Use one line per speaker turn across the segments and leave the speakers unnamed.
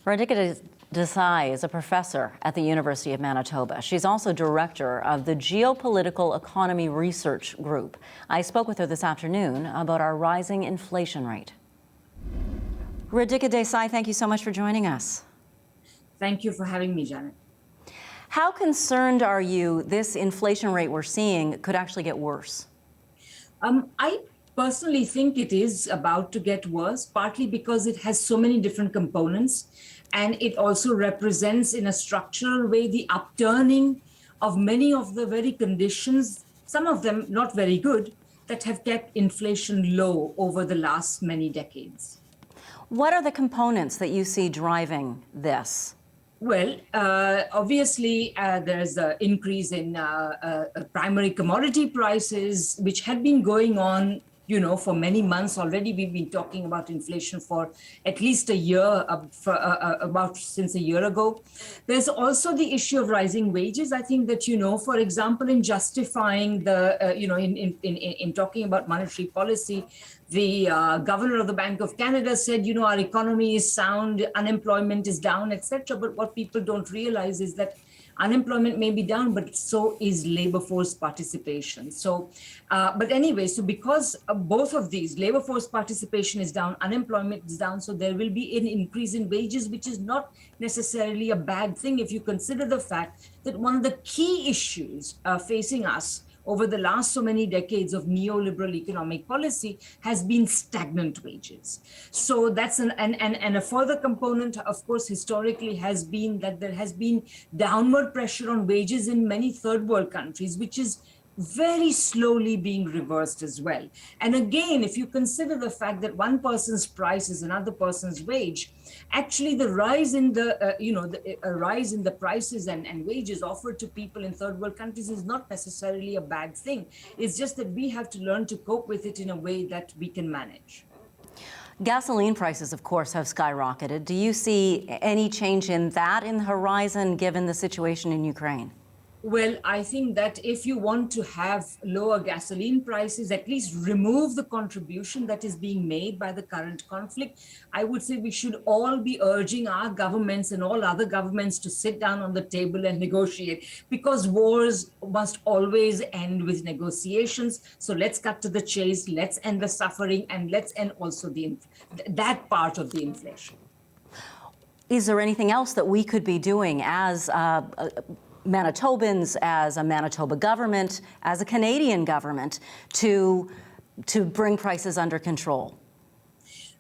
Radhika Desai is a professor at the University of Manitoba. She's also director of the Geopolitical Economy Research Group. I spoke with her this afternoon about our rising inflation rate. Radhika Desai, thank you so much for joining us.
Thank you for having me, Janet.
How concerned are you this inflation rate we're seeing could actually get worse?
I personally think it is about to get worse, partly because it has so many different components, and it also represents in a structural way the upturning of many of the very conditions, some of them not very good, that have kept inflation low over the last many decades.
What are the components that you see driving this?
Well, obviously, there's an increase in primary commodity prices, which had been going on, for many months already. We've been talking about inflation for at least a year, since a year ago. There's also the issue of rising wages. I think that, for example, in justifying the, in talking about monetary policy, the governor of the Bank of Canada said, our economy is sound, unemployment is down, etc. But what people don't realize is that unemployment may be down, but so is labor force participation. So, but anyway, so because both of these, labor force participation is down, unemployment is down, so there will be an increase in wages, which is not necessarily a bad thing if you consider the fact that one of the key issues facing us over the last so many decades of neoliberal economic policy has been stagnant wages. So that's and a further component, of course, historically has been that there has been downward pressure on wages in many third world countries, which is very slowly being reversed as well. And again, if you consider the fact that one person's price is another person's wage, actually the rise in the, rise in the prices and wages offered to people in third world countries is not necessarily a bad thing. It's just that we have to learn to cope with it in a way that we can manage.
Gasoline prices, of course, have skyrocketed. Do you see any change in that in the horizon, given the situation in Ukraine?
Well, I think that if you want to have lower gasoline prices, at least remove the contribution that is being made by the current conflict. I would say we should all be urging our governments and all other governments to sit down on the table and negotiate, because wars must always end with negotiations. So let's cut to the chase, let's end the suffering, and let's end also that part of the inflation.
Is there anything else that we could be doing as Manitobans, as a Manitoba government, as a Canadian government, to bring prices under control?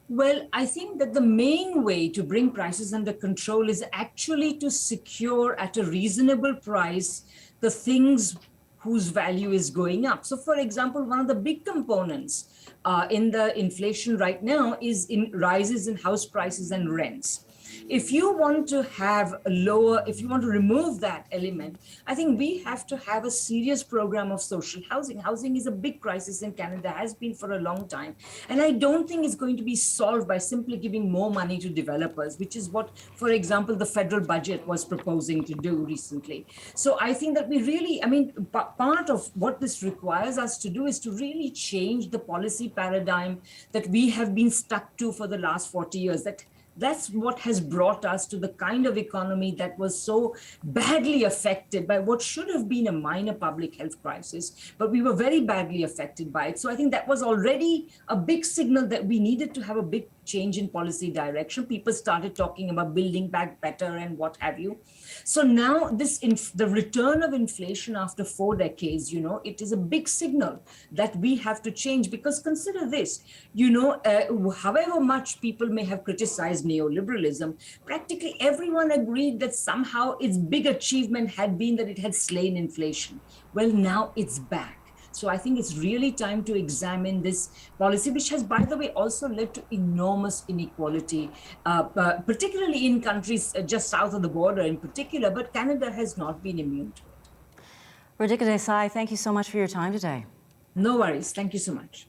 Well, I think that the main way to bring prices under control is actually to secure at a reasonable price the things whose value is going up. So, for example, one of the big components in the inflation right now is in rises in house prices and rents. If you want to have a lower, if you want to remove that element, I think we have to have a serious program of social housing. Housing is a big crisis in Canada, has been for a long time. And I don't think it's going to be solved by simply giving more money to developers, which is what, for example, the federal budget was proposing to do recently. So I think that we really, part of what this requires us to do is to really change the policy paradigm that we have been stuck to for the last 40 years. That's what has brought us to the kind of economy that was so badly affected by what should have been a minor public health crisis, but we were very badly affected by it. So I think that was already a big signal that we needed to have a big change in policy direction. People started talking about building back better and what have you. So now the return of inflation after 4 decades, it is a big signal that we have to change, because consider this, however much people may have criticized neoliberalism, practically everyone agreed that somehow its big achievement had been that it had slain inflation. Well, now it's back. So I think it's really time to examine this policy, which has, by the way, also led to enormous inequality, particularly in countries just south of the border in particular, but Canada has not been immune to it.
Radhika Desai, thank you so much for your time today.
No worries. Thank you so much.